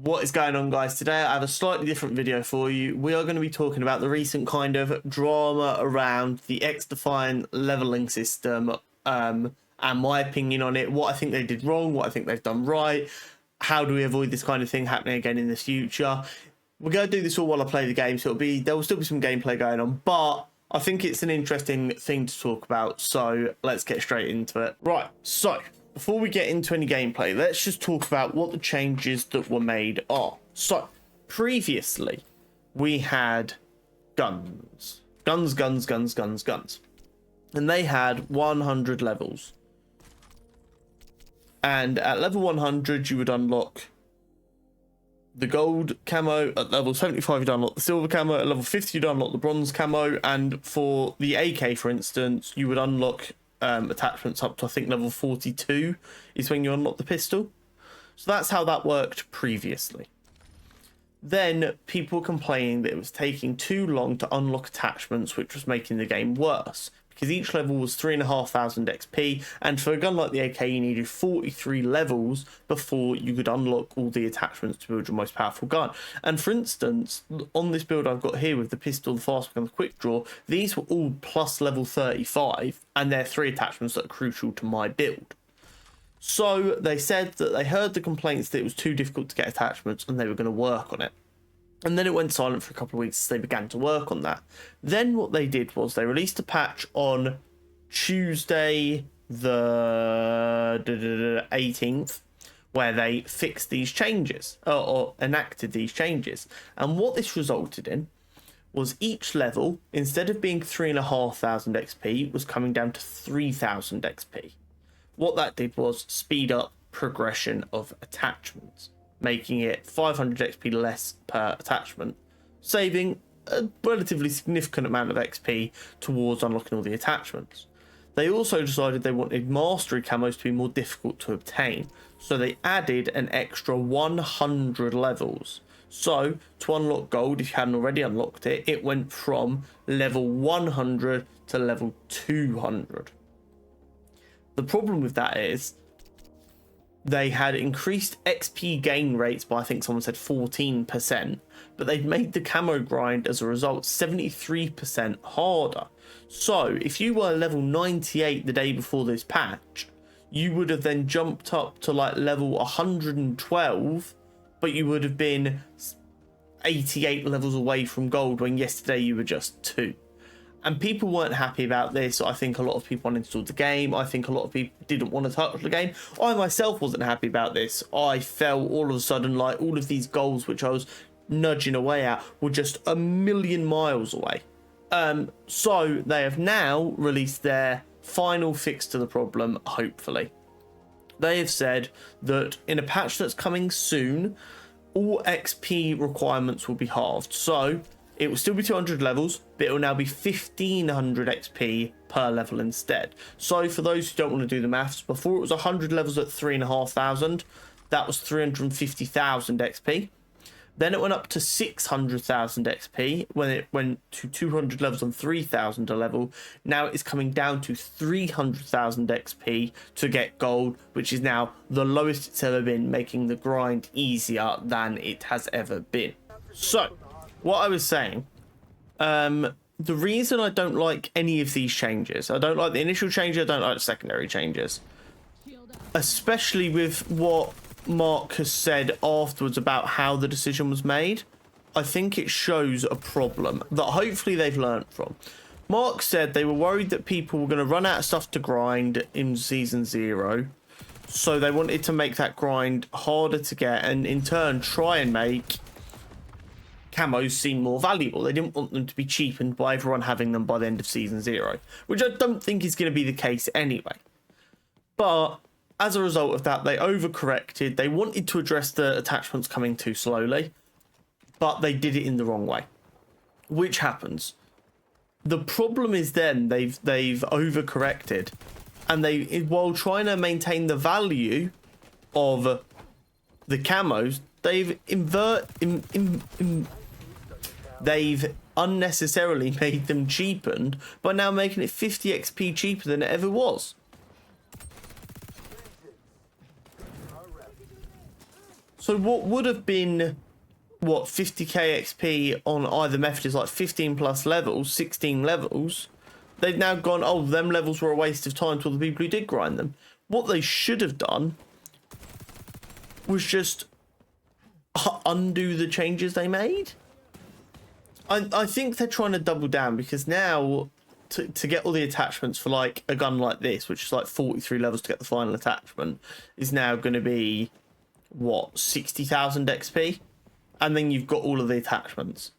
What is going on, guys? Today I have a slightly different video for you. We are going to be talking about the recent kind of drama around the XDefiant leveling system, and my opinion on it, what I think they did wrong, what I think they've done right, how do we avoid this kind of thing happening again in the future. We're going to do this all while I play the game, so there will still be some gameplay going on, but I think it's an interesting thing to talk about, so let's get straight into it. Right, so before we get into any gameplay, let's just talk about what the changes that were made are. So, previously, we had guns. Guns. And they had 100 levels. And at level 100, you would unlock the gold camo. At level 75, you'd unlock the silver camo. At level 50, you'd unlock the bronze camo. And for the AK, for instance, you would unlock attachments up to, I think, level 42 is when you unlock the pistol. So that's how that worked previously. Then people were complaining that it was taking too long to unlock attachments, which was making the game worse, because each level was 3,500 XP, and for a gun like the AK you needed 43 levels before you could unlock all the attachments to build your most powerful gun. And for instance, on this build I've got here with the pistol, the fast and the quick draw, these were all plus level 35, and they're 3 attachments that are crucial to my build. So they said that they heard the complaints that it was too difficult to get attachments and they were going to work on it. And then it went silent for a couple of weeks as they began to work on that. Then what they did was they released a patch on Tuesday the 18th where they fixed these changes or enacted these changes. And what this resulted in was each level, instead of being 3,500 XP, was coming down to 3,000 XP. What that did was speed up progression of attachments, making it 500 XP less per attachment, saving a relatively significant amount of XP towards unlocking all the attachments. They also decided they wanted mastery camos to be more difficult to obtain, so they added an extra 100 levels. So to unlock gold, if you hadn't already unlocked it, it went from level 100 to level 200. The problem with that is they had increased XP gain rates by, I think someone said 14%, but they'd made the camo grind as a result 73% harder. So if you were level 98 the day before this patch, you would have then jumped up to like level 112, but you would have been 88 levels away from gold when yesterday you were just 2. And people weren't happy about this. I think a lot of people uninstalled the game. I think a lot of people didn't want to touch the game. I myself wasn't happy about this. I felt all of a sudden like all of these goals which I was nudging away at were just a million miles away. So they have now released their final fix to the problem, hopefully. They have said that in a patch that's coming soon, all XP requirements will be halved. So it will still be 200 levels, but it will now be 1,500 XP per level instead. So for those who don't want to do the maths, before it was 100 levels at 3,500, that was 350,000 XP. Then it went up to 600,000 XP when it went to 200 levels on 3,000 a level. Now it's coming down to 300,000 XP to get gold, which is now the lowest it's ever been, making the grind easier than it has ever been. So what I was saying, the reason I don't like any of these changes, I don't like the initial changes, I don't like the secondary changes, especially with what Mark has said afterwards about how the decision was made. I think it shows a problem that hopefully they've learned from. Mark said they were worried that people were going to run out of stuff to grind in Season 0, so they wanted to make that grind harder to get and in turn try and make camos seem more valuable. They didn't want them to be cheapened by everyone having them by the end of Season 0, which I don't think is going to be the case anyway. But as a result of that, they overcorrected. They wanted to address the attachments coming too slowly, but they did it in the wrong way, which happens. The problem is then they've overcorrected, and they, while trying to maintain the value of the camos, they've they've unnecessarily made them cheapened by now making it 50 XP cheaper than it ever was. So what would have been, what, 50k XP on either method is like 15 plus levels, 16 levels. They've now gone, oh, them levels were a waste of time to all the people who did grind them. What they should have done was just undo the changes they made. I think they're trying to double down, because now to get all the attachments for like a gun like this, which is like 43 levels to get the final attachment, is now going to be, what, 60,000 XP? And then you've got all of the attachments,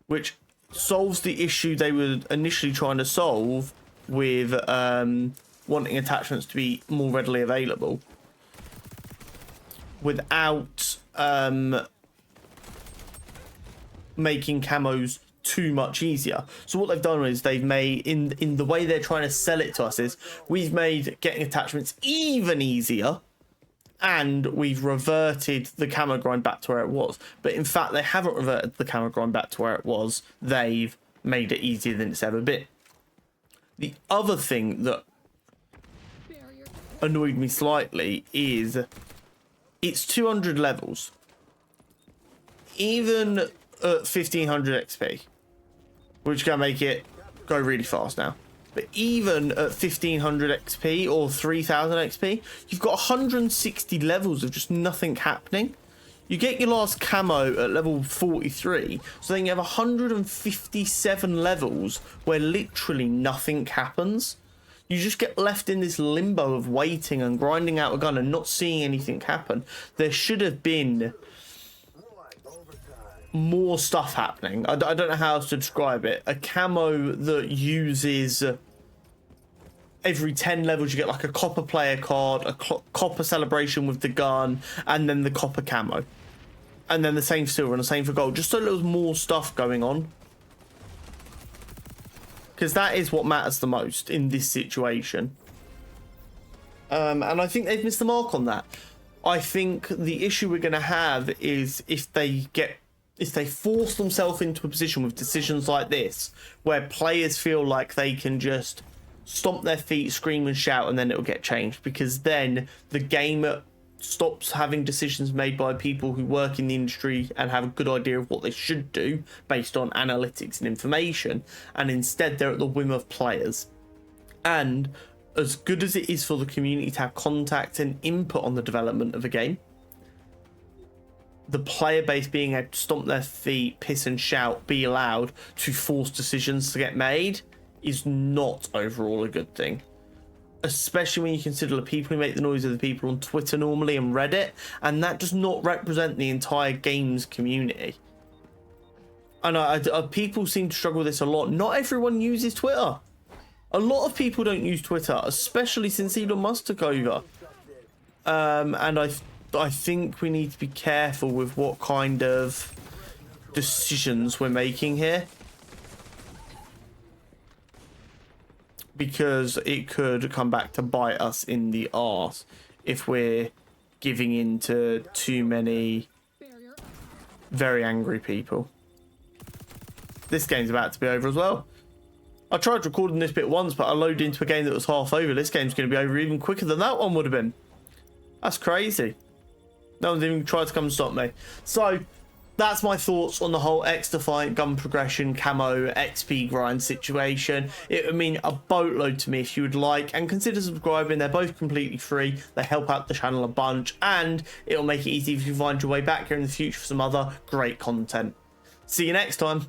which solves the issue they were initially trying to solve with wanting attachments to be more readily available without making camos too much easier. So what they've done is they've made, in the way they're trying to sell it to us, is we've made getting attachments even easier, and we've reverted the camo grind back to where it was. But in fact, they haven't reverted the camo grind back to where it was. They've made it easier than it's ever been. The other thing that annoyed me slightly is it's 200 levels. Even at 1500 XP, which can make it go really fast now. But even at 1500 XP or 3000 XP, you've got 160 levels of just nothing happening. You get your last camo at level 43, so then you have 157 levels where literally nothing happens. You just get left in this limbo of waiting and grinding out a gun and not seeing anything happen. There should have been more stuff happening. I don't know how else to describe it. A camo that uses every 10 levels you get like a copper player card, a copper celebration with the gun, and then the copper camo, and then the same for silver and the same for gold, just so there was more stuff going on, because that is what matters the most in this situation. And I think they've missed the mark on that. I think the issue we're going to have is if they force themselves into a position with decisions like this, where players feel like they can just stomp their feet, scream and shout, and then it'll get changed, because then the game stops having decisions made by people who work in the industry and have a good idea of what they should do based on analytics and information, and instead they're at the whim of players. And as good as it is for the community to have contact and input on the development of a game, the player base being able to stomp their feet, piss and shout, be allowed to force decisions to get made, is not overall a good thing. Especially when you consider the people who make the noise are the people on Twitter normally and Reddit, and that does not represent the entire games community. And people seem to struggle with this a lot. Not everyone uses Twitter. A lot of people don't use Twitter, especially since Elon Musk took over. And I think we need to be careful with what kind of decisions we're making here, because it could come back to bite us in the arse if we're giving in to too many very angry people. This game's about to be over as well. I tried recording this bit once, but I loaded into a game that was half over. This game's going to be over even quicker than that one would have been. That's crazy. No one's even tried to come and stop me. So that's my thoughts on the whole XDefiant gun progression camo XP grind situation. It would mean a boatload to me if you would like, and consider subscribing. They're both completely free. They help out the channel a bunch, and it'll make it easy if you find your way back here in the future for some other great content. See you next time.